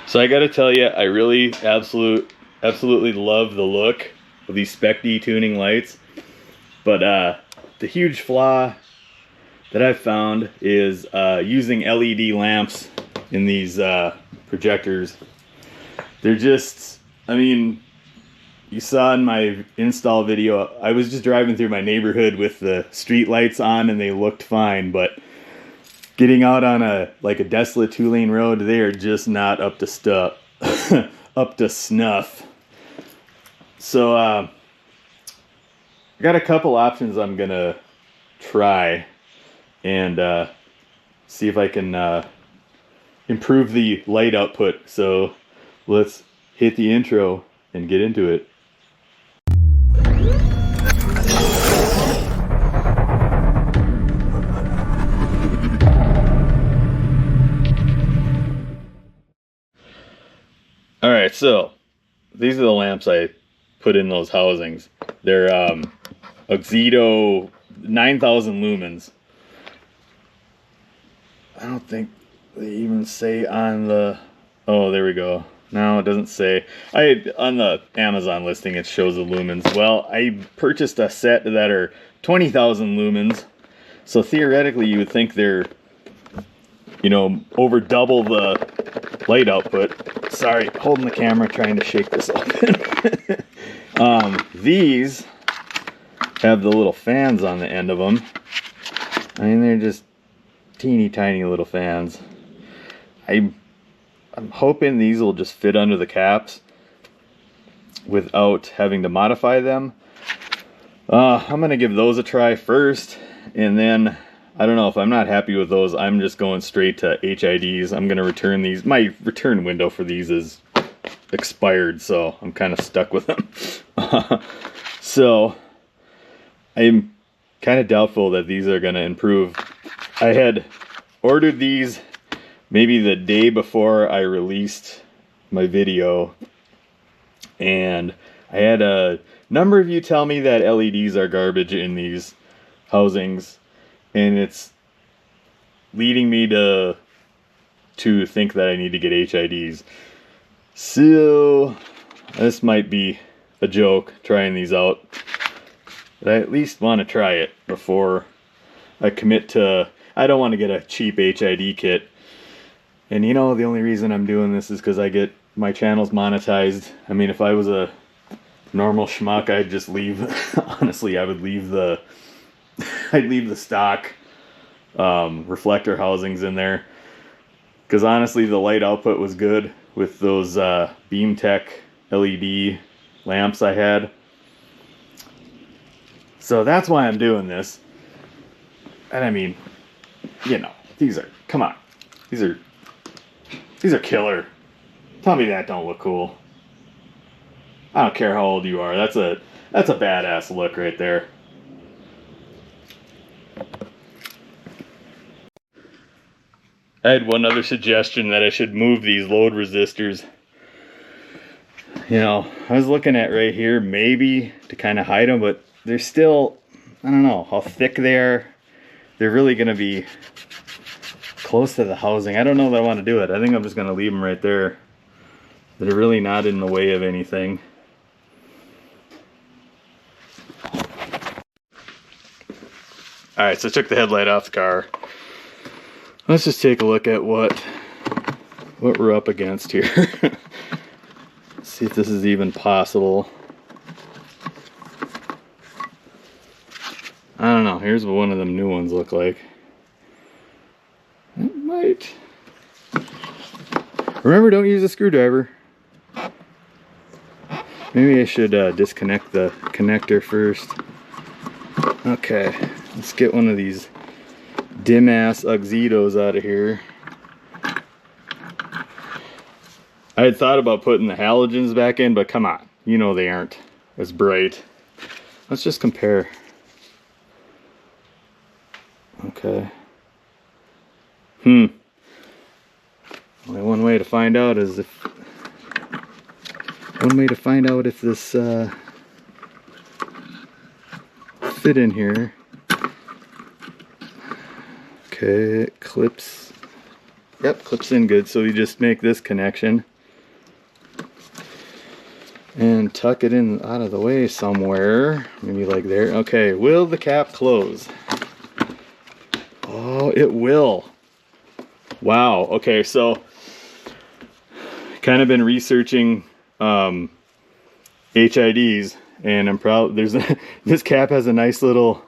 So I gotta tell you, I really absolutely love the look of these Spec-D tuning lights. But the huge flaw that I've found is using LED lamps in these projectors. They're just, I mean, you saw in my install video, I was just driving through my neighborhood with the street lights on and they looked fine, but getting out on a desolate 2-lane road, they are just not up to stuff, up to snuff. So I got a couple options I'm gonna try and see if I can improve the light output. So let's hit the intro and get into it. Alright, so these are the lamps I put in those housings. They're Auxito 9000 lumens. I don't think they even say on the... Oh, there we go. No, it doesn't say. On the Amazon listing it shows the lumens. Well, I purchased a set that are 20,000 lumens. So theoretically you would think they're, you know, over double the light output. Sorry, holding the camera trying to shake this open. These have the little fans on the end of them. I mean, they're just teeny tiny little fans. I'm hoping these will just fit under the caps without having to modify them. I'm gonna give those a try first, and then I don't know, if I'm not happy with those, I'm just going straight to HIDs. I'm gonna return these. My return window for these is expired, so I'm kind of stuck with them. So I'm kind of doubtful that these are gonna improve. I had ordered these maybe the day before I released my video, and I had a number of you tell me that LEDs are garbage in these housings, and it's leading me to think that I need to get HIDs. So this might be a joke trying these out, but I at least want to try it before I commit to... I don't want to get a cheap HID kit. And you know, the only reason I'm doing this is because I get my channels monetized. I mean, if I was a normal schmuck, I'd just leave. Honestly, I would leave the... I'd leave the stock reflector housings in there. Because honestly, the light output was good with those BeamTech LED lamps I had. So that's why I'm doing this. And I mean, you know, these are, come on, these are killer. Tell me that don't look cool. I don't care how old you are. That's a badass look right there. I had one other suggestion, that I should move these load resistors. You know, I was looking at right here, maybe to kind of hide them, but they're still, I don't know how thick they are. They're really going to be close to the housing. I don't know that I want to do it. I think I'm just going to leave them right there. They're really not in the way of anything. Alright, so I took the headlight off the car. Let's just take a look at what we're up against here. See if this is even possible. I don't know. Here's what one of them new ones look like. It might. Remember, don't use a screwdriver. Maybe I should disconnect the connector first. Okay, let's get one of these dim-ass Auxitos out of here. I had thought about putting the halogens back in, but come on, you know they aren't as bright. Let's just compare. Okay. Only one way to find out is if... One way to find out if this fit in here. Okay, it clips. Yep, clips in good. So we just make this connection. and tuck it in out of the way somewhere, maybe like there. Okay, will the cap close? Oh, it will. Wow. Okay, so kind of been researching HIDs, and I'm proud there's this cap has a nice little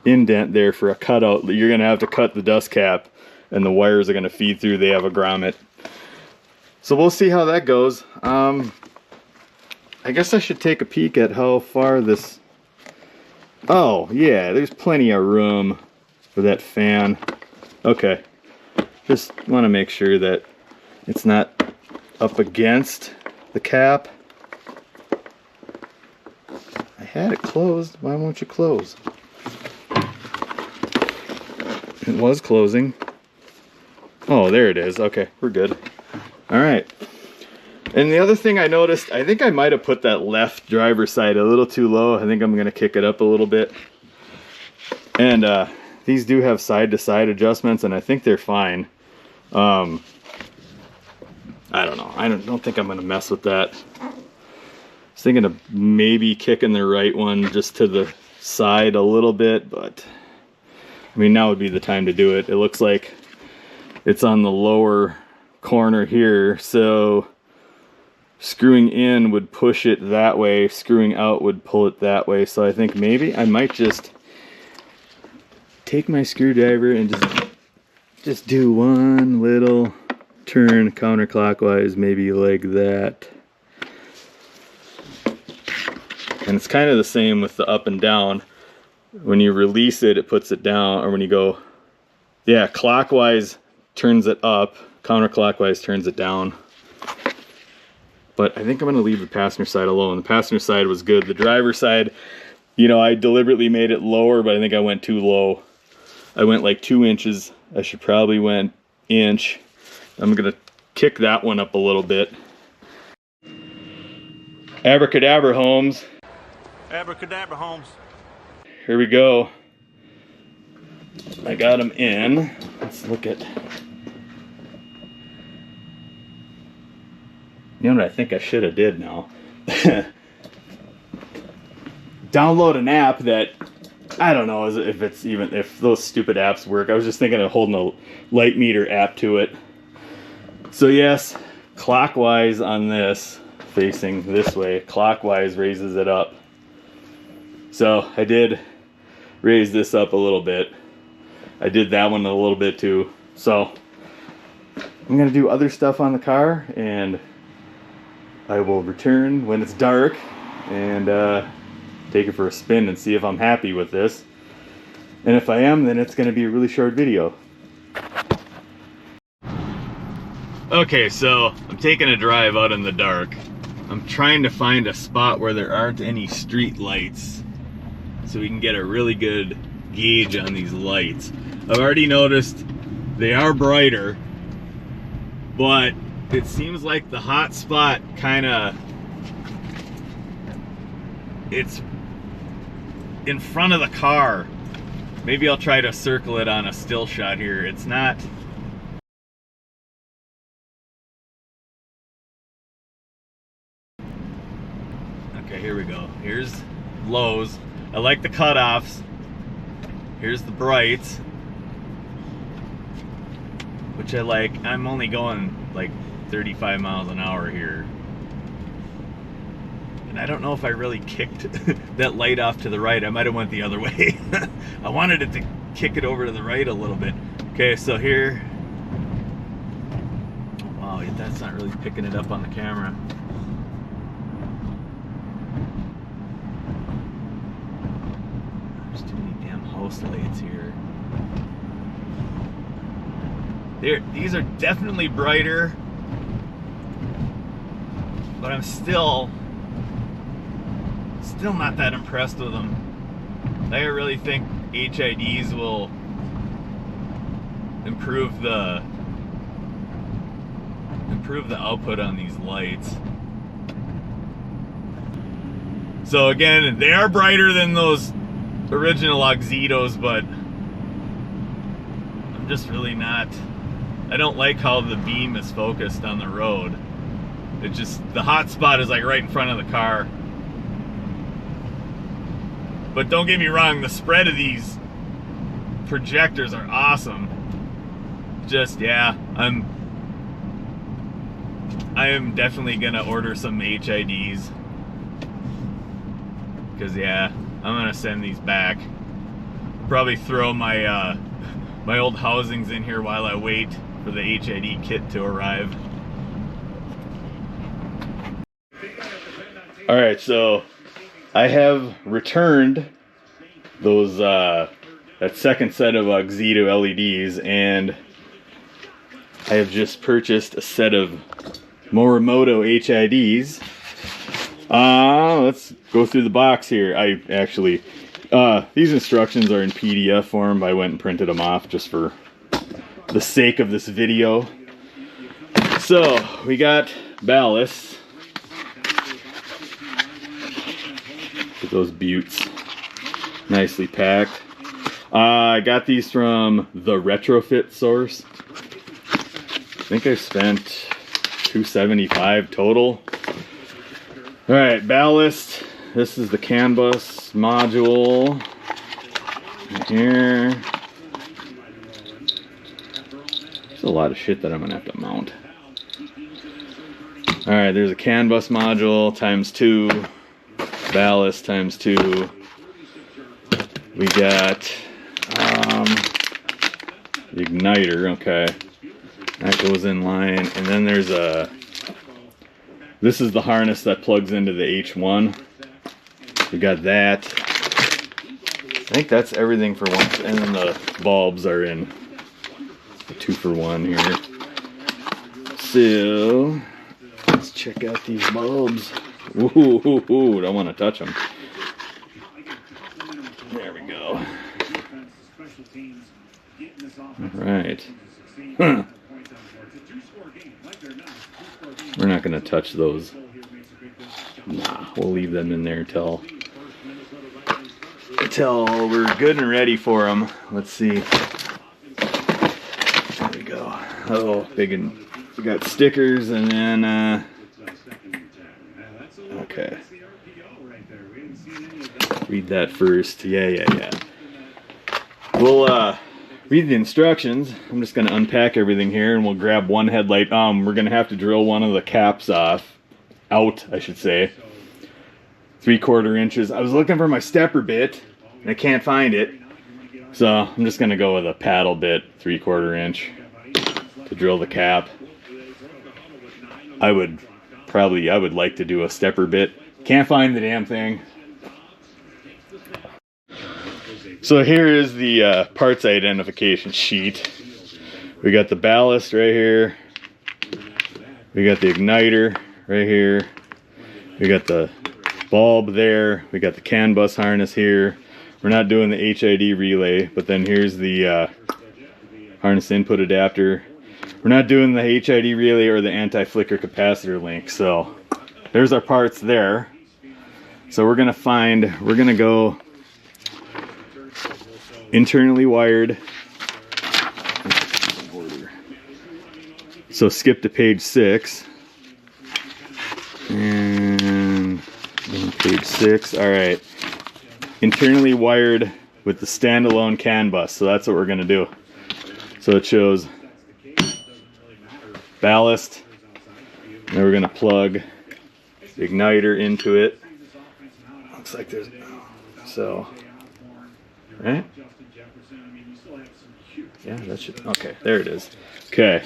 indent there for a cutout. You're gonna have to cut the dust cap, and the wires are gonna feed through. They have a grommet, so we'll see how that goes. I guess I should take a peek at how far this. Oh yeah, there's plenty of room for that fan. Okay, just want to make sure that it's not up against the cap. I had it closed. Why won't you close? It was closing. Oh, there it is. Okay, we're good. All right. And the other thing I noticed, I think I might have put that left driver's side a little too low. I think I'm going to kick it up a little bit. And these do have side-to-side adjustments, and I think they're fine. I don't know. I don't think I'm going to mess with that. I was thinking of maybe kicking the right one just to the side a little bit, but I mean, now would be the time to do it. It looks like it's on the lower corner here, so screwing in would push it that way, screwing out would pull it that way. So I think maybe I might just take my screwdriver and just do one little turn counterclockwise, maybe like that. And it's kind of the same with the up and down. When you release it, it puts it down, or when you go, yeah, clockwise turns it up, counterclockwise turns it down. But I think I'm gonna leave the passenger side alone. The passenger side was good. The driver's side, you know, I deliberately made it lower, but I think I went too low. I went like 2 inches. I should probably went inch. I'm gonna kick that one up a little bit. Abracadabra, Holmes. Abracadabra, Holmes. Here we go. I got them in. Let's look at. You know what I think I should have did now? Download an app that, I don't know if those stupid apps work. I was just thinking of holding a light meter app to it. So yes, clockwise on this, facing this way, clockwise raises it up. So I did raise this up a little bit. I did that one a little bit too. So I'm gonna do other stuff on the car, and I will return when it's dark and take it for a spin and see if I'm happy with this. And if I am, then it's going to be a really short video. Okay, so I'm taking a drive out in the dark. I'm trying to find a spot where there aren't any street lights so we can get a really good gauge on these lights. I've already noticed they are brighter, but it seems like the hot spot it's in front of the car. Maybe I'll try to circle it on a still shot here. It's not. Okay, here we go. Here's lows. I like the cutoffs. Here's the brights, which I like. I'm only going like 35 miles an hour here. And I don't know if I really kicked that light off to the right. I might have went the other way. I wanted it to kick it over to the right a little bit. Okay, so here. Wow, that's not really picking it up on the camera. There's too many damn house lights here. These are definitely brighter, but I'm still not that impressed with them. I really think HIDs will improve the output on these lights. So again, they are brighter than those original Auxitos, but I'm just really not. I don't like how the beam is focused on the road. It just, the hot spot is like right in front of the car. But don't get me wrong, the spread of these projectors are awesome. Just, yeah, I am definitely gonna order some HIDs. Cause yeah, I'm gonna send these back. Probably throw my my old housings in here while I wait for the HID kit to arrive. Alright, so I have returned those that second set of Auxito LEDs, and I have just purchased a set of Morimoto HIDs. Let's go through the box here. I actually, these instructions are in PDF form. I went and printed them off just for the sake of this video. So, we got ballasts. Look at those buttes. Nicely packed. I got these from the Retrofit source. I think I spent $275 total. Alright, ballast. This is the Canbus module. Right here. There's a lot of shit that I'm gonna have to mount. Alright, there's a Canbus module times 2. Ballast times 2. We got the igniter, okay. That goes in line. And then there's this is the harness that plugs into the H1. We got that. I think that's everything for one. And then the bulbs are in the 2-for-1 here. So, let's check out these bulbs. Ooh, don't want to touch them. There we go. Alright. Huh. We're not going to touch those. Nah, we'll leave them in there until we're good and ready for them. Let's see. There we go. Oh, big, and we got stickers, and then okay. Read that first. Yeah. We'll read the instructions. I'm just going to unpack everything here, and we'll grab one headlight. We're going to have to drill one of the caps out, I should say. 3/4 inches. I was looking for my stepper bit, and I can't find it. So I'm just going to go with a paddle bit, 3/4 inch, to drill the cap. I would like to do a stepper bit. Can't find the damn thing. So here is the parts identification sheet. We got the ballast right here. We got the igniter right here. We got the bulb there. We got the Canbus harness here. We're not doing the HID relay, but then here's the harness input adapter. We're not doing the HID relay or the anti-flicker capacitor link. So there's our parts there. So we're gonna go internally wired. So skip to page 6. And page 6. Alright. Internally wired with the standalone CAN bus. So that's what we're going to do. So it shows ballast. And then we're going to plug the igniter into it. Looks like there's... So... Right? Yeah, that should... Okay, there it is. Okay.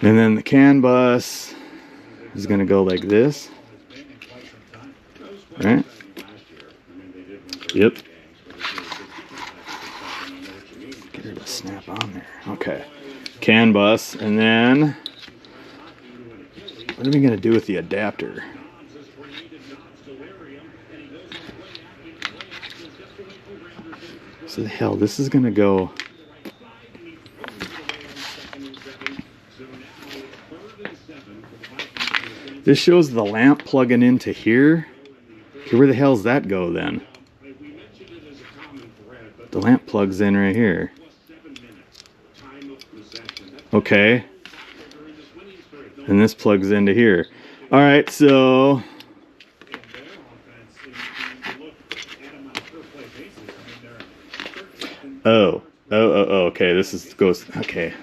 And then the CAN bus is going to go like this. Right? Yep. Get her to snap on there. Okay. CAN bus. And then... what are we going to do with the adapter? So the hell, this is going to go... This shows the lamp plugging into here. Okay, where the hell's that go then? The lamp plugs in right here. Okay. And this plugs into here. All right, so okay, this is goes okay.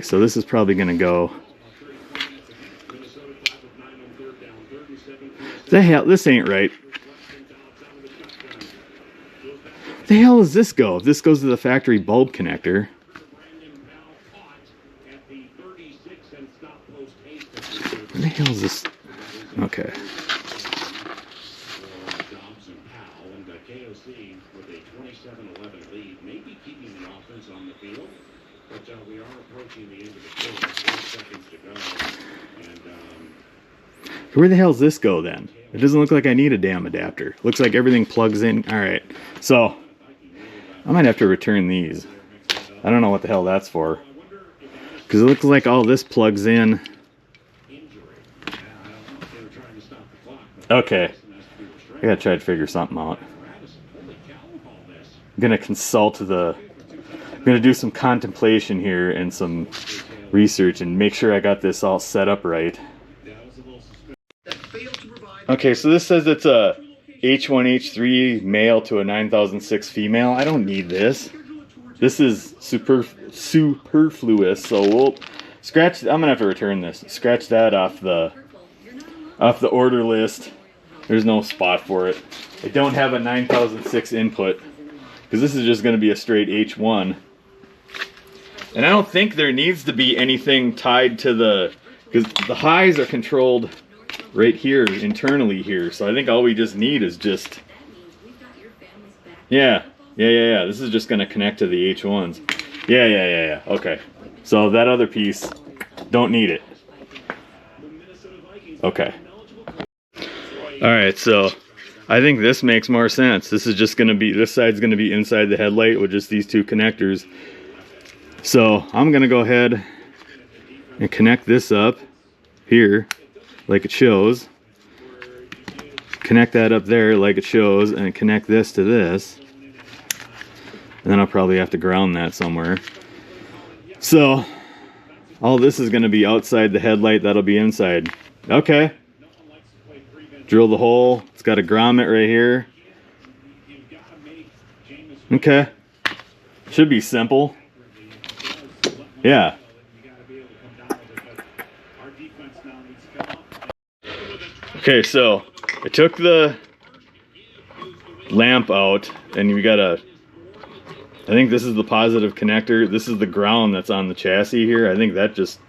So this is probably gonna go. The hell, this ain't right. The hell does this go? If this goes to the factory bulb connector. Where the hell is this? Okay. Where the hell's this go then? It doesn't look like I need a damn adapter. Looks like everything plugs in. Alright, so I might have to return these. I don't know what the hell that's for. Because it looks like all this plugs in. Okay. I gotta try to figure something out. I'm gonna I'm gonna do some contemplation here and some research and make sure I got this all set up right. Okay, so this says it's a H1H3 male to a 9006 female. I don't need this. This is superfluous, so we'll scratch. I'm gonna have to return this. Scratch that off the order list. There's no spot for it. I don't have a 9006 input because this is just going to be a straight H1. And I don't think there needs to be anything tied to because the highs are controlled right here, internally here. So I think all we just need is just, yeah. This is just going to connect to the H1s. Yeah. Okay. So that other piece, don't need it. Okay. Alright, so I think this makes more sense. This is just going to be, this side's going to be inside the headlight with just these two connectors. So I'm going to go ahead and connect this up here like it shows. Connect that up there like it shows and connect this to this. And then I'll probably have to ground that somewhere. So all this is going to be outside the headlight, that'll be inside. Okay. Drill the hole. It's got a grommet right here. Okay. Should be simple. Yeah. Okay, so I took the lamp out and you gotta, I think this is the positive connector. This is the ground that's on the chassis here. I think that just,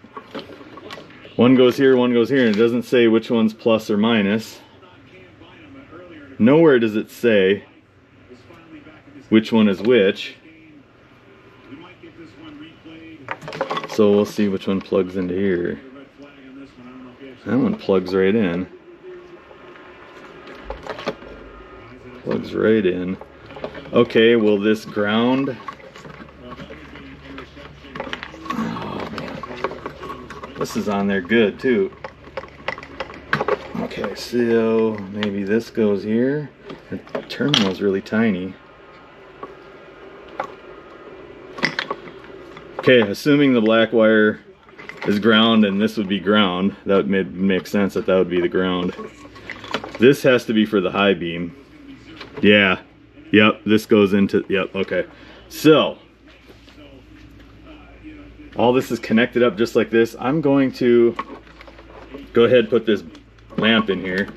one goes here, and it doesn't say which one's plus or minus. Nowhere does it say which one is which. So we'll see which one plugs into here. That one plugs right in. Plugs right in. Okay, will this ground? Oh man. This is on there good too. Okay, so maybe this goes here. The terminal's really tiny. Okay, assuming the black wire is ground and this would be ground, that would make sense that would be the ground. This has to be for the high beam. Yeah, yep, this goes into, yep, okay. So, all this is connected up just like this. I'm going to go ahead and put this lamp in here.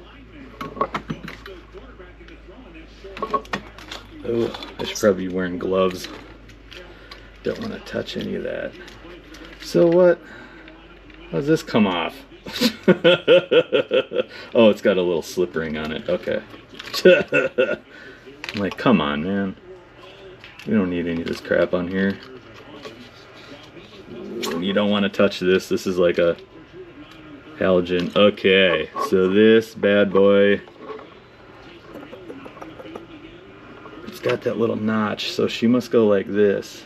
Oh, I should probably be wearing gloves. Don't want to touch any of that. So what? How does this come off? Oh, it's got a little slip ring on it. Okay. I'm like, come on, man. We don't need any of this crap on here. You don't want to touch this. This is like a halogen. Okay, so this bad boy, it's got that little notch, so she must go like this.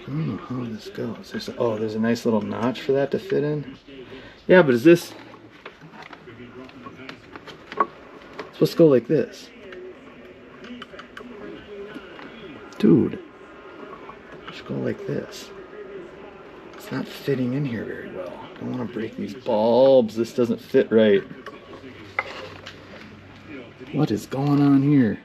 I don't know how this goes. There's a nice little notch for that to fit in. Yeah, but is this supposed to go like this? Dude, it should go like this. It's not fitting in here very well. I don't want to break these bulbs. This doesn't fit right. What is going on here?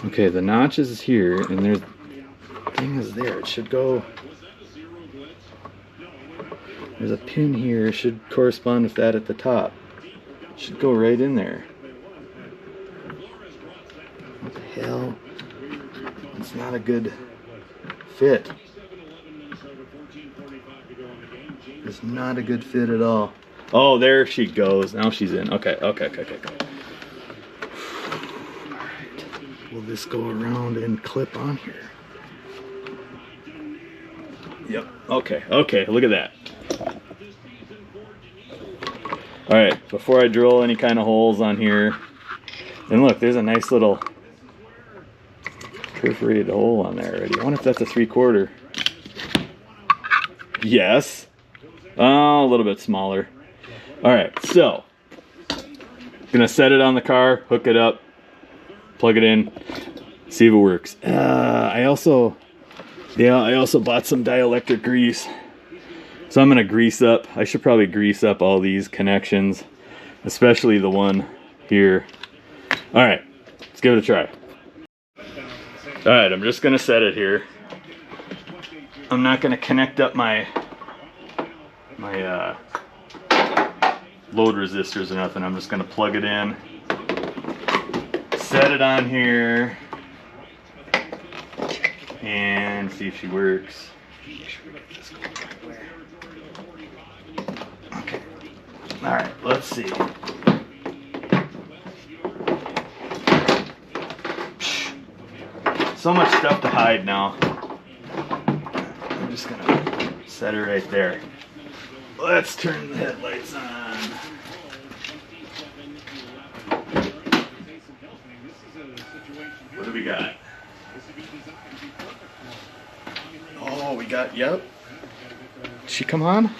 Okay, the notch is here, and there's the thing is there. It should go. There's a pin here. It should correspond with that at the top. It should go right in there. What the hell? It's not a good fit. It's not a good fit at all. Oh, there she goes. Now she's in. Okay. Alright. Will this go around and clip on here? Yep. Okay. Look at that. Alright, before I drill any kind of holes on here, and look, there's a nice little perforated hole on there already. I wonder if that's a 3/4. Yes. Oh, a little bit smaller. Alright, so gonna set it on the car, hook it up, plug it in, see if it works. I also bought some dielectric grease. So I'm gonna grease up. I should probably grease up all these connections, especially the one here. Alright, let's give it a try. Alright, I'm just gonna set it here. I'm not gonna connect up my load resistors or nothing. I'm just gonna plug it in, set it on here, and see if she works. Make sure we get this going the right way. Okay. Alright, let's see. So much stuff to hide now. I'm just gonna set her right there. Let's turn the headlights on. What do we got? Oh, we got, yep. Did she come on?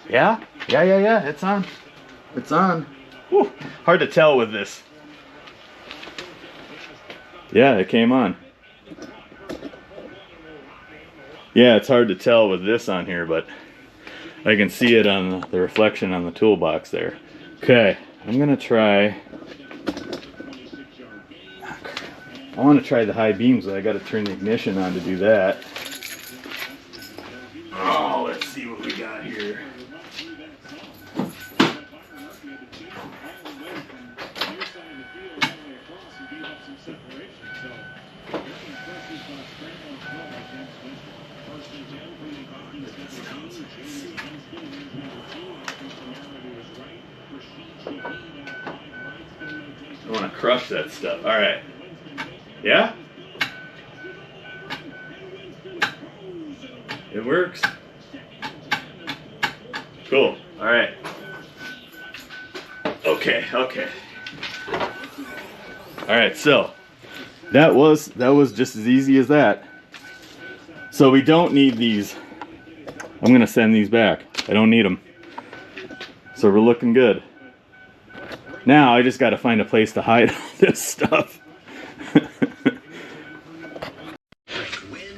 Yeah, it's on. It's on. Whew. Hard to tell with this. Yeah, it came on. Yeah, it's hard to tell with this on here, but I can see it on the reflection on the toolbox there. Okay, I'm gonna try. I want to try the high beams, but I got to turn the ignition on to do that. Oh, let's see what we got here. I want to crush that stuff. All right. Yeah? It works. Cool. All right. Okay. All right. So that was just as easy as that. So we don't need these. I'm gonna send these back. I don't need them. So we're looking good. Now I just got to find a place to hide all this stuff.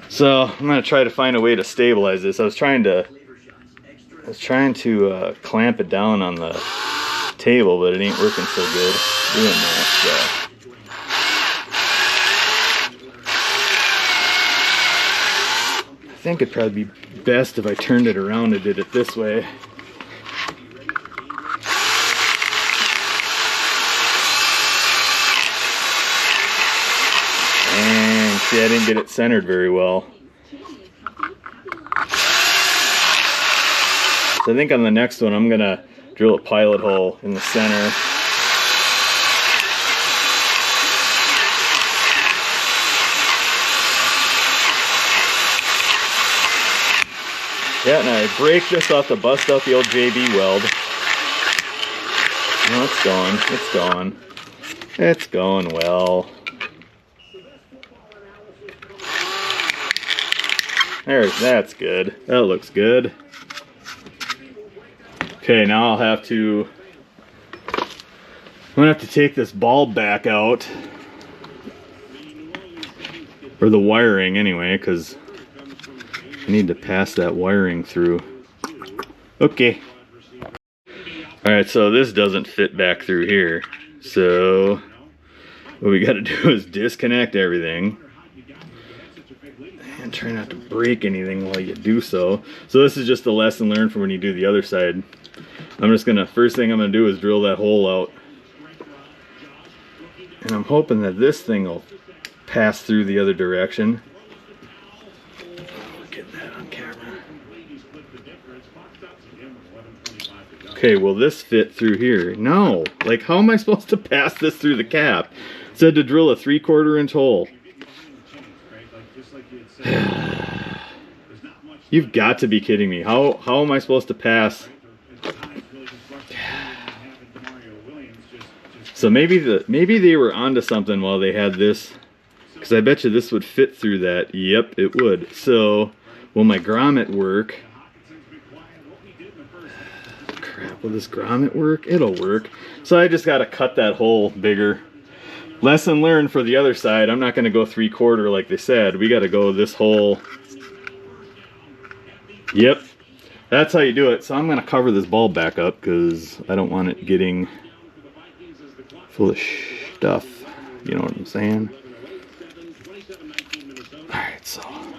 So I'm gonna try to find a way to stabilize this. I was trying to clamp it down on the table, but it ain't working so good doing that. So. I think it'd probably be best if I turned it around and did it this way. See, I didn't get it centered very well. So I think on the next one, I'm gonna drill a pilot hole in the center. Yeah, and I break this off to bust out the old JB weld. No, it's going well. That's good. That looks good. Okay, now I'll have to gonna have to take this bulb back out, or the wiring anyway, because I need to pass that wiring through. Okay. Alright, so this doesn't fit back through here. So what we gotta do is disconnect everything. And try not to break anything while you do so. So this is just a lesson learned for when you do the other side. I'm just gonna, first thing I'm gonna do is drill that hole out. And I'm hoping that this thing will pass through the other direction. Get that on camera. Okay, will this fit through here? No. Like, how am I supposed to pass this through the cap? It said to drill a 3/4 inch hole. You've got to be kidding me. How am I supposed to pass? So maybe they were onto something while they had this, because I bet you this would fit through that. Yep, it would. So will my grommet work? Crap, will this grommet work? It'll work. So I just got to cut that hole bigger. Lesson learned for the other side. I'm not going to go 3/4 like they said. We got to go this hole. Yep, that's how you do it. So I'm going to cover this bulb back up because I don't want it getting full of stuff. You know what I'm saying? Alright, so I'm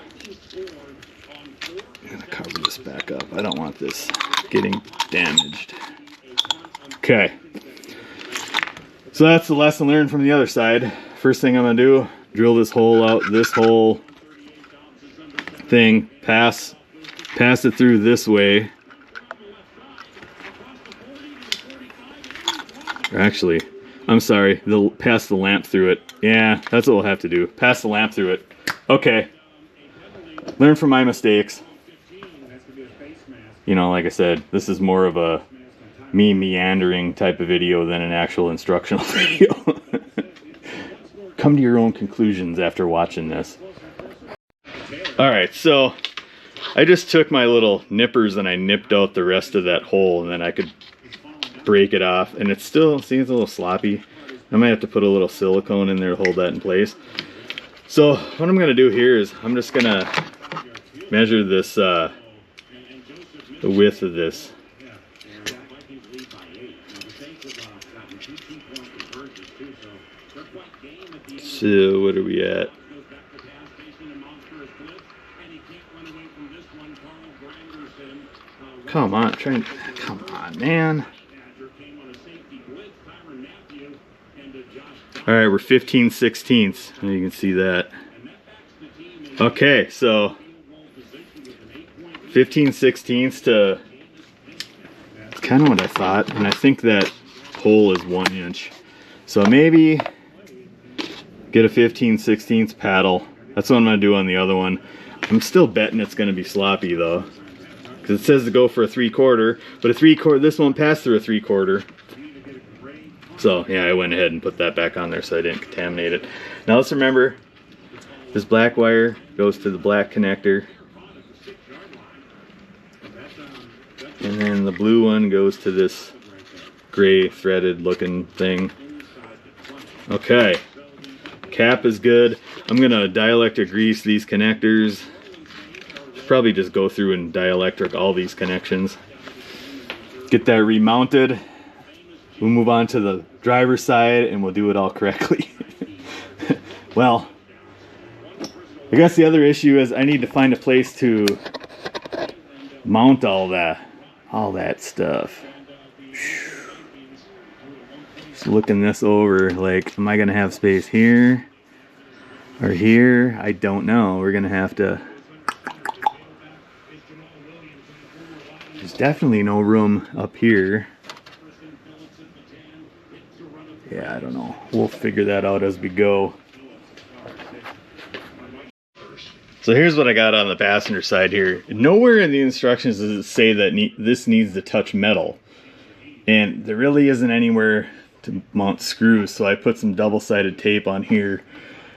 going to cover this back up. I don't want this getting damaged. Okay. So that's the lesson learned from the other side. First thing I'm going to do, drill this hole out, this whole thing, pass it through this way. Or actually, I'm sorry, pass the lamp through it. Yeah, that's what we'll have to do. Pass the lamp through it. Okay. Learn from my mistakes. You know, like I said, this is more of a me meandering type of video than an actual instructional video. Come to your own conclusions after watching this. Alright, so I just took my little nippers and I nipped out the rest of that hole, and then I could break it off. And it's still, see, it's a little sloppy. I might have to put a little silicone in there to hold that in place. So what I'm going to do here is I'm just going to measure this, the width of this. So what are we at? Come on, come on, man. All right, we're 15/16. You can see that. Okay, so 15/16 to, it's kind of what I thought, and I think that hole is 1 inch. So maybe get a 15/16 paddle. That's what I'm gonna do on the other one. I'm still betting it's gonna be sloppy though, because it says to go for a 3/4, but a 3/4, this won't pass through a 3/4. So yeah, I went ahead and put that back on there so I didn't contaminate it. Now let's remember, this black wire goes to the black connector, and then the blue one goes to this gray threaded looking thing. Okay, cap is good. I'm gonna dielectric grease these connectors. Probably just go through and dielectric all these connections. Get that remounted. We'll move on to the driver's side and we'll do it all correctly. Well, I guess the other issue is I need to find a place to mount all that stuff. Just looking this over, like, am I gonna have space here or here? I don't know. We're gonna have to. There's definitely no room up here. Yeah, I don't know. We'll figure that out as we go. So here's what I got on the passenger side here. Nowhere in the instructions does it say that this needs to touch metal. And there really isn't anywhere to mount screws, so I put some double-sided tape on here.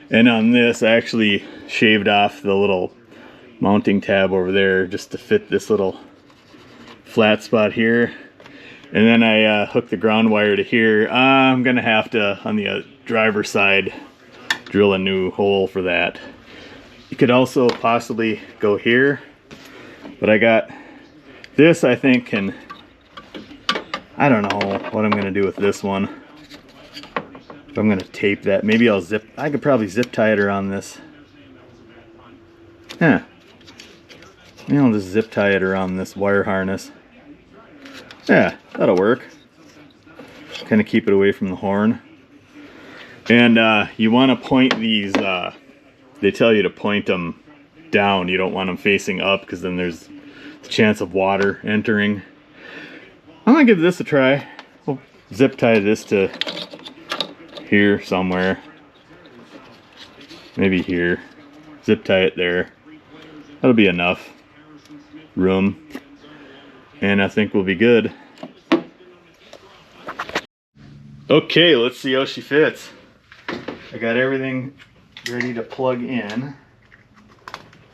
And on this, I actually shaved off the little mounting tab over there just to fit this little flat spot here. And then I hook the ground wire to here. I'm gonna have to, on the driver's side, drill a new hole for that. You could also possibly go here, but I got this, I think, can, I don't know what I'm gonna do with this one. If I'm gonna tape that, maybe I'll zip, I could probably zip tie it around this. Yeah. Maybe I'll just zip tie it around this wire harness. Yeah, that'll work. Kind of keep it away from the horn. And you want to point these, they tell you to point them down. You don't want them facing up because then there's a chance of water entering. I'm going to give this a try. We'll zip tie this to here somewhere. Maybe here. Zip tie it there. That'll be enough room. And I think we'll be good. Okay, let's see how she fits. I got everything ready to plug in.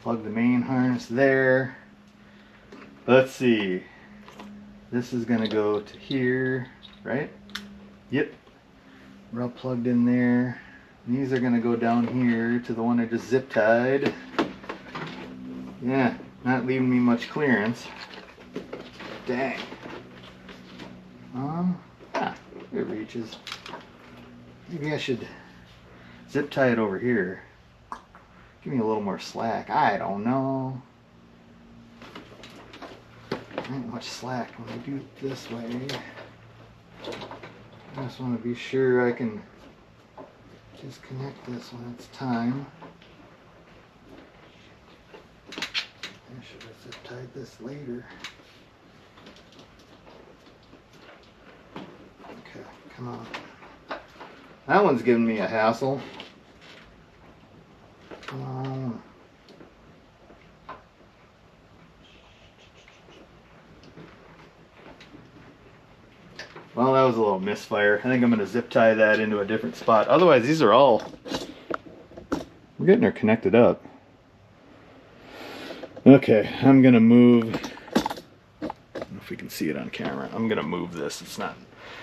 Plug the main harness there. Let's see. This is gonna go to here, right? Yep. We're all plugged in there. These are gonna go down here to the one I just zip tied. Yeah, not leaving me much clearance. Dang. It reaches. Maybe I should zip tie it over here. Give me a little more slack. I don't know. There ain't much slack when I do it this way. I just want to be sure I can disconnect this when it's time. I should have zip tied this later. Okay, come on. That one's giving me a hassle. Come on. Well, that was a little misfire. I think I'm going to zip tie that into a different spot. Otherwise, these are all... We're getting her connected up. Okay, I'm going to move... I don't know if we can see it on camera. I'm going to move this. It's not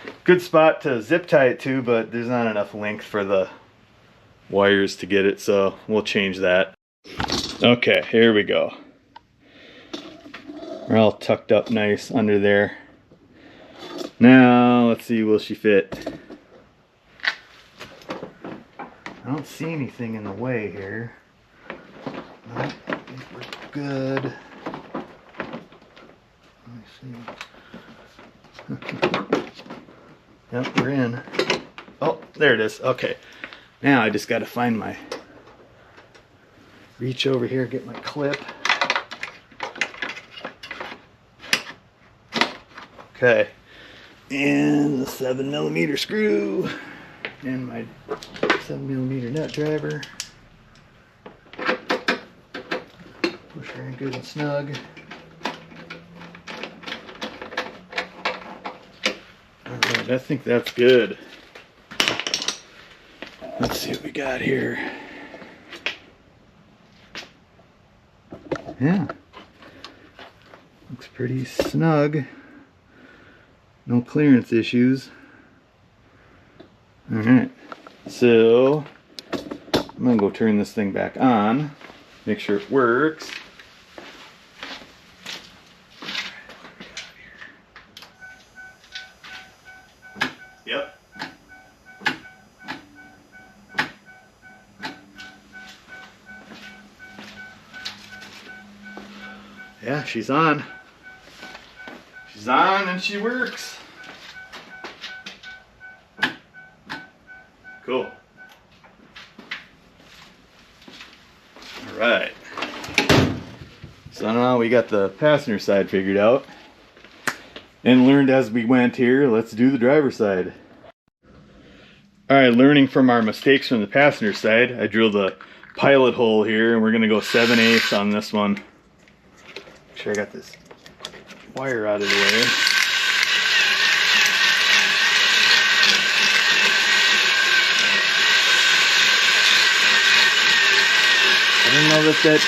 a good spot to zip tie it to, but there's not enough length for the wires to get it, so we'll change that. Okay, here we go. We're all tucked up nice under there. Now, let's see, will she fit? I don't see anything in the way here. No, I think we're good. Let me see. Yep, we're in. Oh, there it is. Okay. Now I just got to find my... Reach over here, get my clip. Okay. And the 7mm screw. And my 7mm nut driver. Push her in good and snug. Alright, I think that's good. Let's see what we got here. Yeah. Looks pretty snug. No clearance issues. Alright. So, I'm going to go turn this thing back on. Make sure it works. Yep. Yeah, she's on. She's on and she works. Cool. Alright. So now we got the passenger side figured out. And learned as we went here, let's do the driver's side. Alright, learning from our mistakes from the passenger side, I drilled a pilot hole here and we're going to go 7/8 on this one. Make sure I got this wire out of the way. I didn't know that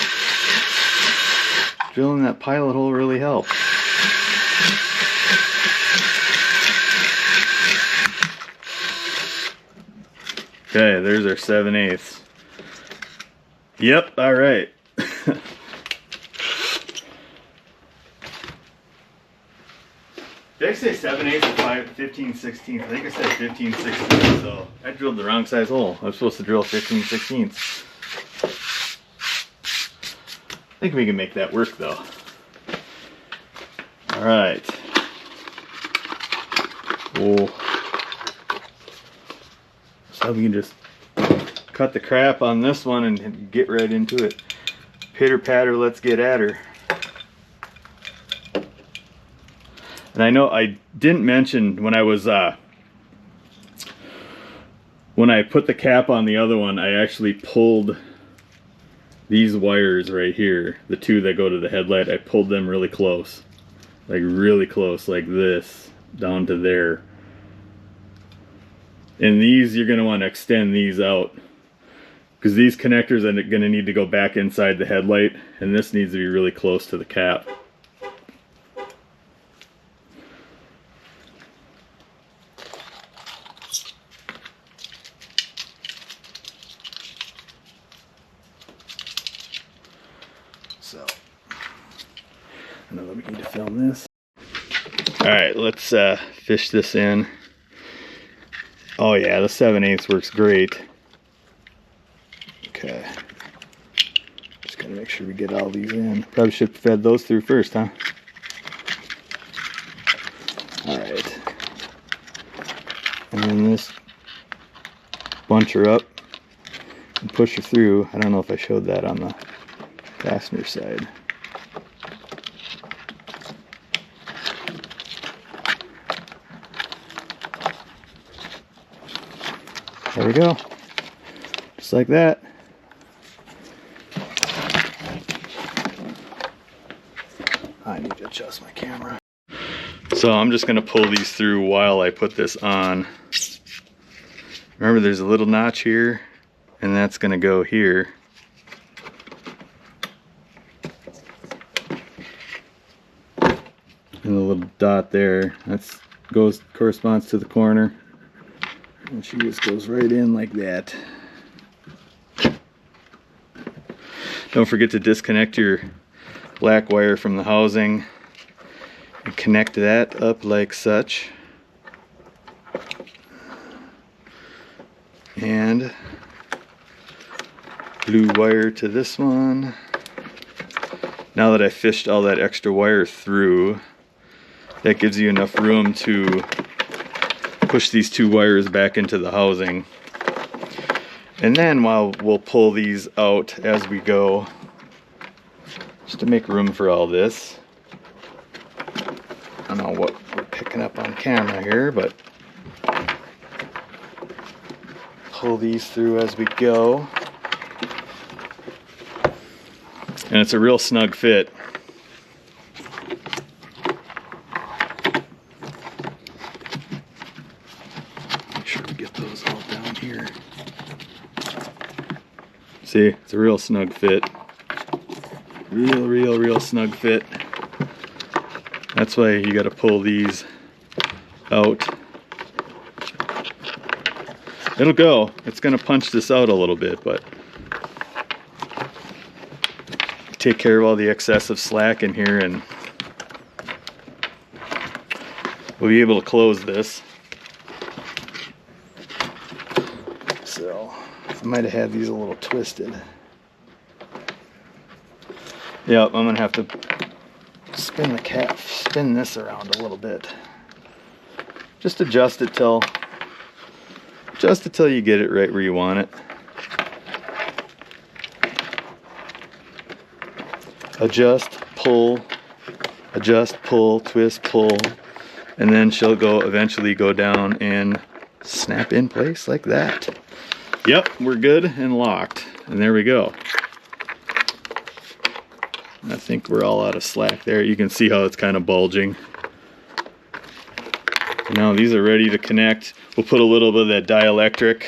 drilling that pilot hole really helped. Okay, there's our 7/8. Yep, all right. Did I say 7/8 or 15/16? I think I said 15/16, so I drilled the wrong size hole. I was supposed to drill 15/16. I think we can make that work though. All right. Oh. So we can just cut the crap on this one and get right into it. Pitter patter, let's get at her. And I know I didn't mention when I was when I put the cap on the other one, I actually pulled these wires right here, the two that go to the headlight. I pulled them really close, like this, down to there. And these, you're going to want to extend these out, because these connectors are going to need to go back inside the headlight, and this needs to be really close to the cap. So, I know that we need to film this. Alright, let's fish this in. Oh yeah, the 7/8 works great. Okay. Just gotta make sure we get all these in. Probably should have fed those through first, huh? Alright. And then this, bunch her up and push her through. I don't know if I showed that on the fastener side. There we go. Just like that. I need to adjust my camera. So I'm just going to pull these through while I put this on. Remember, there's a little notch here, and that's going to go here. And the little dot there, that's corresponds to the corner. And she just goes right in like that. Don't forget to disconnect your black wire from the housing and connect that up like such. And blue wire to this one. Now that I fished all that extra wire through, that gives you enough room to push these two wires back into the housing. And then we'll pull these out as we go, just to make room for all this. I don't know what we're picking up on camera here, but pull these through as we go. And it's a real snug fit. See, it's a real snug fit. Real snug fit. That's why you got to pull these out. It'll go. It's going to punch this out a little bit, but take care of all the excessive slack in here and we'll be able to close this. So I might have had these a little twisted. Yep, I'm gonna have to spin this around a little bit. Just adjust it till you get it right where you want it. Adjust, pull, twist, pull, and then she'll eventually go down and snap in place like that. Yep, we're good and locked. And there we go. I think we're all out of slack there. You can see how it's kind of bulging. Now these are ready to connect. We'll put a little bit of that dielectric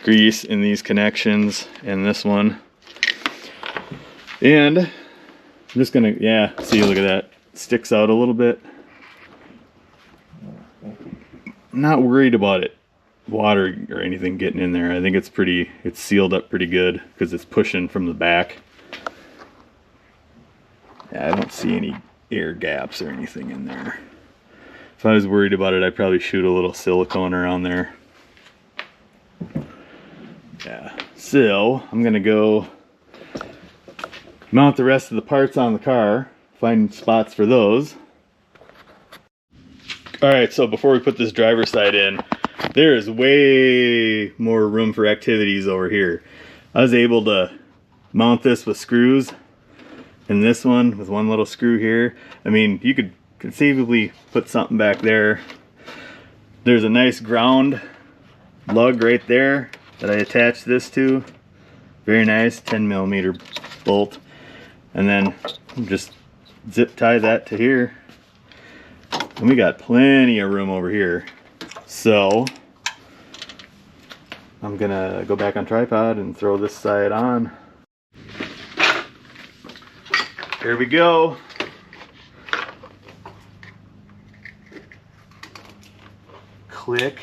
grease in these connections and this one. And I'm just gonna, yeah, see, look at that. It sticks out a little bit. I'm not worried about it. water or anything getting in there. I think it's sealed up pretty good because it's pushing from the back. Yeah, I don't see any air gaps or anything in there. If I was worried about it, I'd probably shoot a little silicone around there. Yeah, so I'm gonna go mount the rest of the parts on the car, find spots for those. Alright, so before we put this driver's side in, there is way more room for activities over here. I was able to mount this with screws, and this one with one little screw here. I mean, you could conceivably put something back there. There's a nice ground lug right there that I attached this to. Very nice, 10mm bolt. And then just zip tie that to here. And we got plenty of room over here. So I'm gonna go back on tripod and throw this side on. Here we go. Click.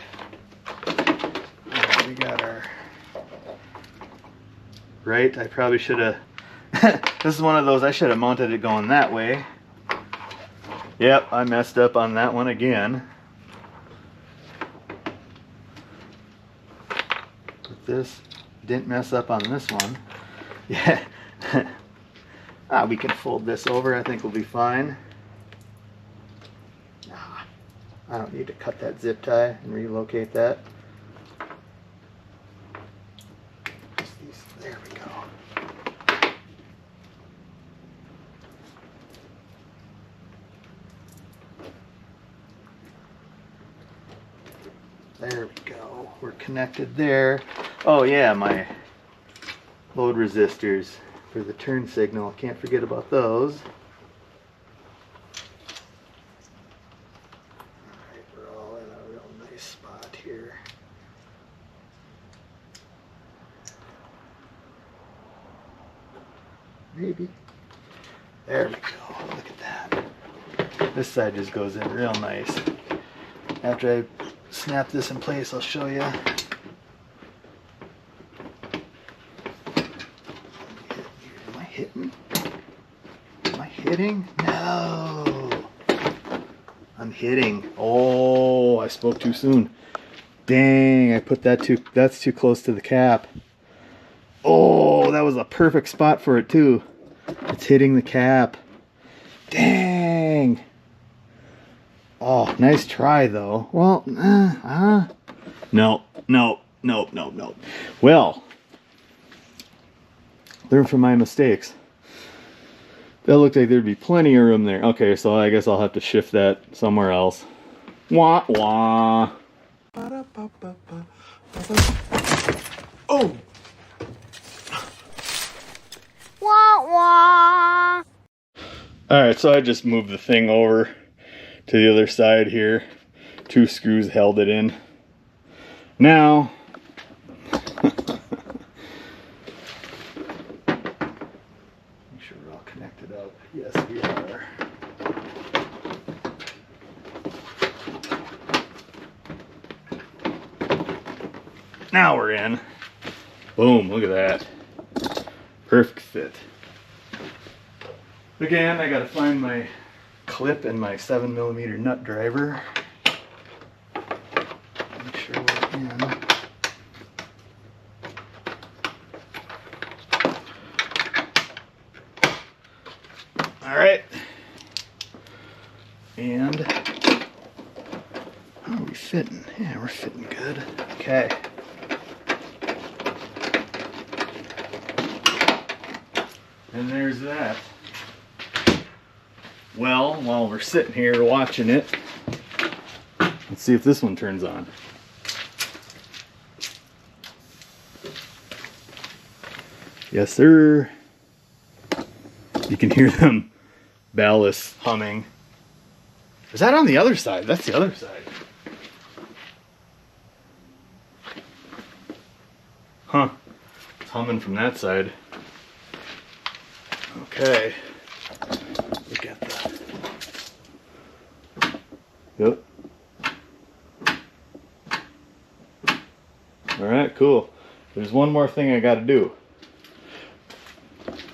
Right, we got our right. I probably should have. This is one of those, I should have mounted it going that way. Yep, I messed up on that one again. But this didn't mess up on this one. Yeah. We can fold this over. I think we'll be fine. I don't need to cut that zip tie and relocate that. There we go. There we go. We're connected there. Oh yeah, my load resistors for the turn signal. Can't forget about those. Alright, we're all in a real nice spot here. Maybe. There we go. Look at that. This side just goes in real nice. After I snap this in place, I'll show you. Am I hitting? Am I hitting? No. I'm hitting. Oh, I spoke too soon. Dang, I put that that's too close to the cap. Oh, that was a perfect spot for it too. It's hitting the cap. Dang. Oh, nice try though. Well, no. Well, learn from my mistakes. That looked like there'd be plenty of room there. Okay, so I guess I'll have to shift that somewhere else. Wah, wah. Oh! Wah, wah. Alright, so I just moved the thing over to the other side here. 2 screws held it in. Now, make sure we're all connected up. Yes, we are. Now we're in. Boom, look at that. Perfect fit. Again, I gotta find my clip and my 7mm nut driver. Make sure we're in. Alright. And how are we fitting? Yeah, we're fitting good. Okay. And there's that. Well, while we're sitting here watching it, let's see if this one turns on. Yes, sir. You can hear them ballasts humming. Is that on the other side? That's the other side. Huh. It's humming from that side. Okay. Look at that. Yep. cool. There's one more thing I gotta do.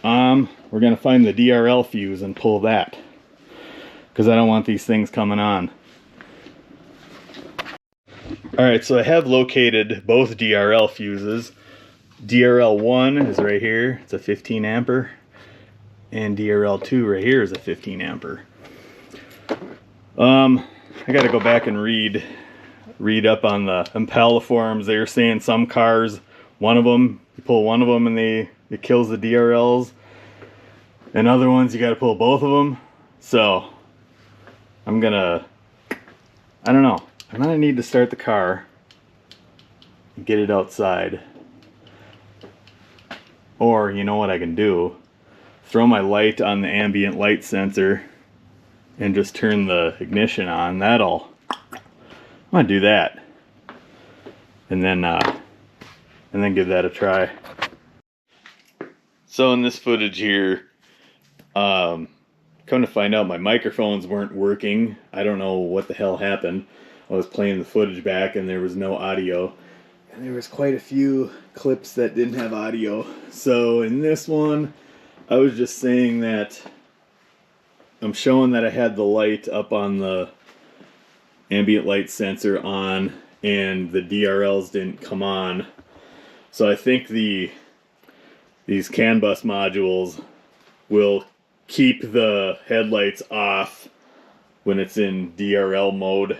We're gonna find the DRL fuse and pull that, because I don't want these things coming on. Alright, so I have located both DRL fuses. DRL1 is right here, it's a 15 ampere, and DRL2 right here is a 15 ampere. I gotta go back and read up on the Impala forums. They were saying some cars, one of them, you pull one of them and it kills the DRLs, and other ones you gotta pull both of them. So I don't know, I'm gonna need to start the car and get it outside. Or, you know what I can do? Throw my light on the ambient light sensor and just turn the ignition on. I'm gonna do that. And then give that a try. So in this footage here, come to find out my microphones weren't working. I don't know what the hell happened. I was playing the footage back and there was no audio. And there was quite a few clips that didn't have audio. So in this one, I was just saying that I'm showing that I had the light up on the ambient light sensor on and the DRLs didn't come on. So I think these Canbus modules will keep the headlights off when it's in DRL mode.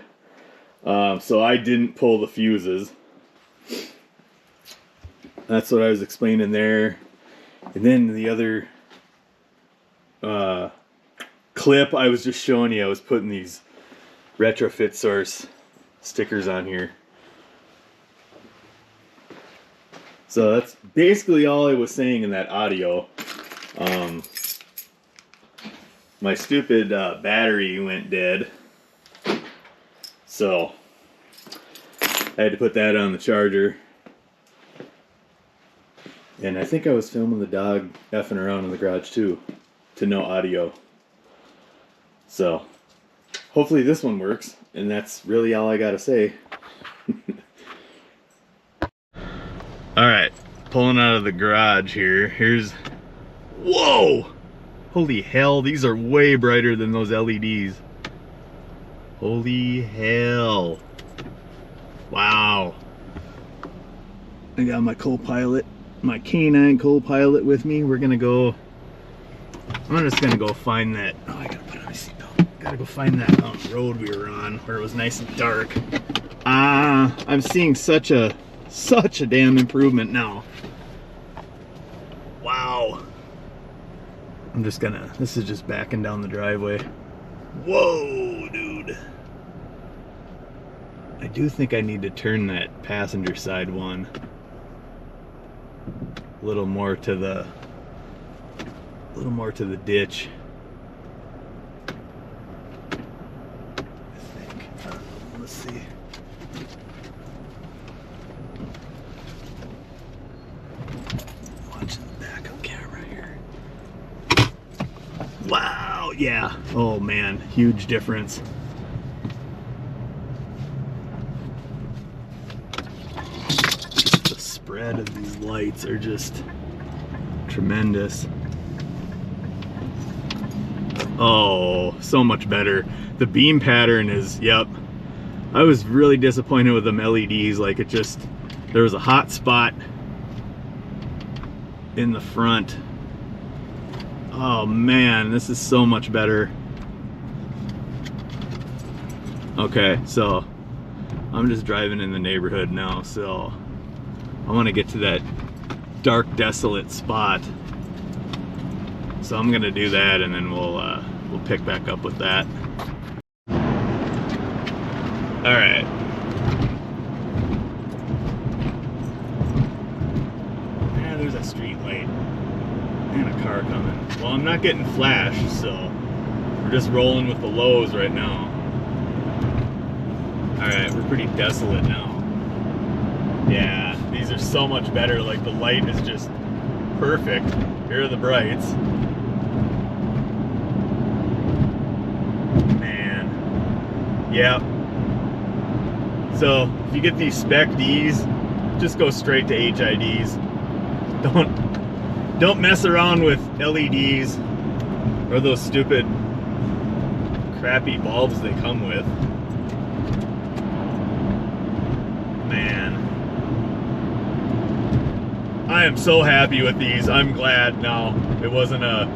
So I didn't pull the fuses. That's what I was explaining there. And then the other clip I was just showing you, I was putting these retrofit source stickers on here. So that's basically all I was saying in that audio. My stupid battery went dead, so I had to put that on the charger. And I think I was filming the dog effing around in the garage too, to no audio. So hopefully this one works, and that's really all I gotta say. Alright, pulling out of the garage here. Whoa! Holy hell, these are way brighter than those LEDs. Holy hell. Wow. I got my co-pilot, my canine co-pilot with me. I'm just gonna go find that. Oh, I gotta put on my seatbelt. Gotta go find that road we were on where it was nice and dark. I'm seeing such a damn improvement now. Wow. This is just backing down the driveway. Whoa, dude. I do think I need to turn that passenger side one a little more to the ditch. I think. Let's see. Watching the backup camera here. Wow, yeah. Oh man, huge difference. The spread of these lights are just tremendous. Oh, so much better. The beam pattern is, yep. I was really disappointed with them LEDs. Like, there was a hot spot in the front. Oh man, this is so much better. Okay, so I'm just driving in the neighborhood now, so I want to get to that dark, desolate spot. So I'm gonna do that, and then we'll pick back up with that. All right. Yeah, there's a street light and a car coming. Well, I'm not getting flashed, so we're just rolling with the lows right now. All right, we're pretty desolate now. Yeah, these are so much better. Like, the light is just perfect. Here are the brights. Man. Yep. So if you get these Spec-Ds, just go straight to HIDs. Don't mess around with LEDs or those stupid crappy bulbs they come with. Man, I am so happy with these. I'm glad now it wasn't a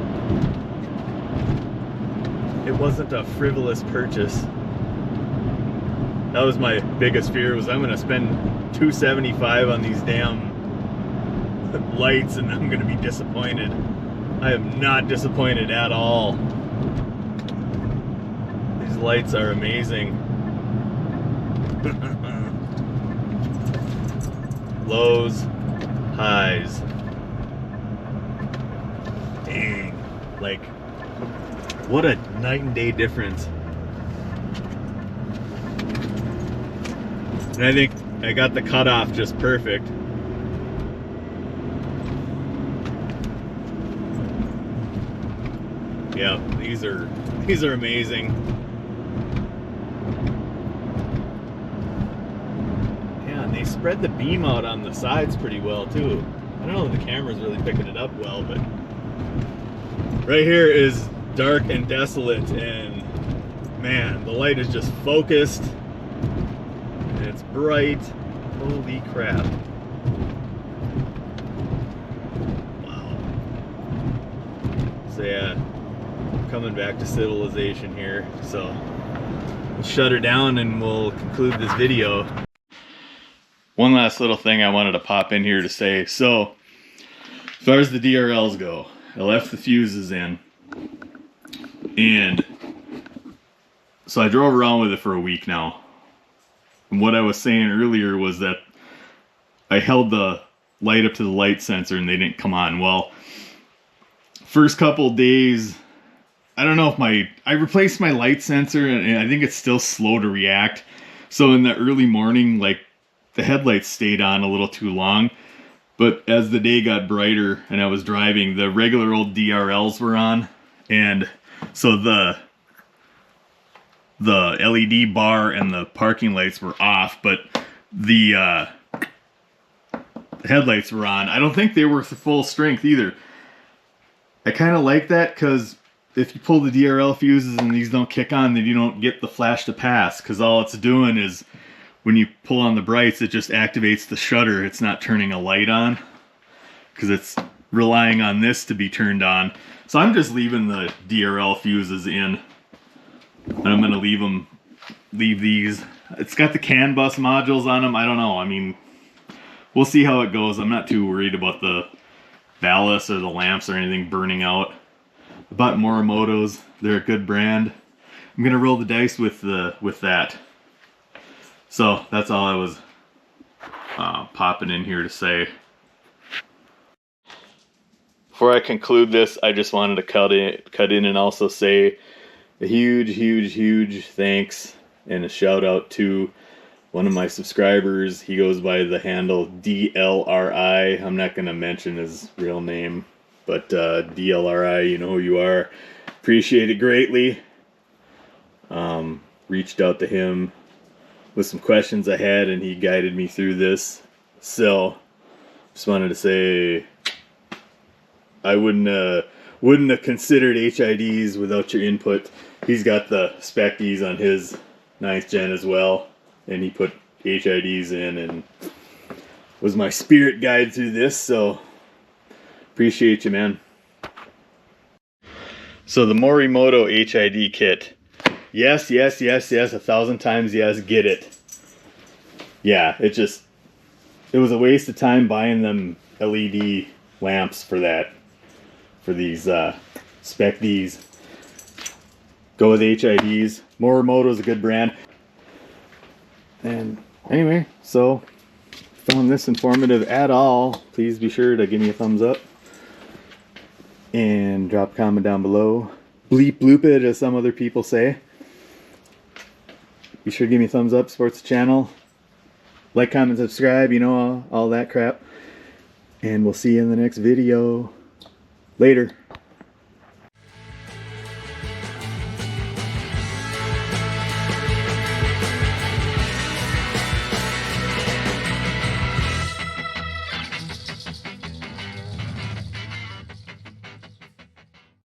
frivolous purchase. That was my biggest fear, was I'm gonna spend $275 on these damn lights and I'm gonna be disappointed. I am not disappointed at all. These lights are amazing. Lows, highs. Dang, like, what a night and day difference. And I think I got the cutoff just perfect. Yeah, these are amazing. Yeah, and they spread the beam out on the sides pretty well too. I don't know if the camera's really picking it up well, but right here is dark and desolate, and man, the light is just focused. And it's bright. Holy crap. Wow. So yeah, coming back to civilization here. So we'll shut her down and we'll conclude this video. One last little thing I wanted to pop in here to say. So as far as the DRLs go, I left the fuses in. And so I drove around with it for a week now. And what I was saying earlier was that I held the light up to the light sensor and they didn't come on. Well, first couple days, I don't know if I replaced my light sensor and I think it's still slow to react. So in the early morning, like, the headlights stayed on a little too long. But as the day got brighter and I was driving, the regular old DRLs were on. And so the LED bar and the parking lights were off, but the headlights were on. I don't think they were full strength either. I kind of like that, because if you pull the DRL fuses and these don't kick on, then you don't get the flash to pass, because all it's doing is when you pull on the brights, it just activates the shutter. It's not turning a light on, because it's relying on this to be turned on. So I'm just leaving the DRL fuses in. And I'm gonna leave these. It's got the Canbus modules on them. I don't know. I mean, we'll see how it goes. I'm not too worried about the ballasts or the lamps or anything burning out. I bought Morimotos. They're a good brand. I'm gonna roll the dice with that. So that's all I was popping in here to say. Before I conclude this, I just wanted to cut in and also say a huge thanks and a shout out to one of my subscribers. He goes by the handle DLRI. I'm not going to mention his real name, but DLRI, you know who you are. Appreciate it greatly. Reached out to him with some questions I had, and he guided me through this. So just wanted to say I wouldn't have considered HIDs without your input. He's got the Spec-Ds on his 9th gen as well, and he put HIDs in and was my spirit guide through this, so appreciate you, man. So the Morimoto HID kit. Yes, 1,000 times yes, get it. Yeah, it was a waste of time buying them LED lamps for these Spec-Ds. Go with HIDs. Morimoto is a good brand. And anyway, so found this informative at all, please be sure to give me a thumbs up and drop a comment down below. Bleep bloop it, as some other people say. Be sure to give me a thumbs up, supports the channel. Like, comment, subscribe, you know, all that crap. And we'll see you in the next video. Later.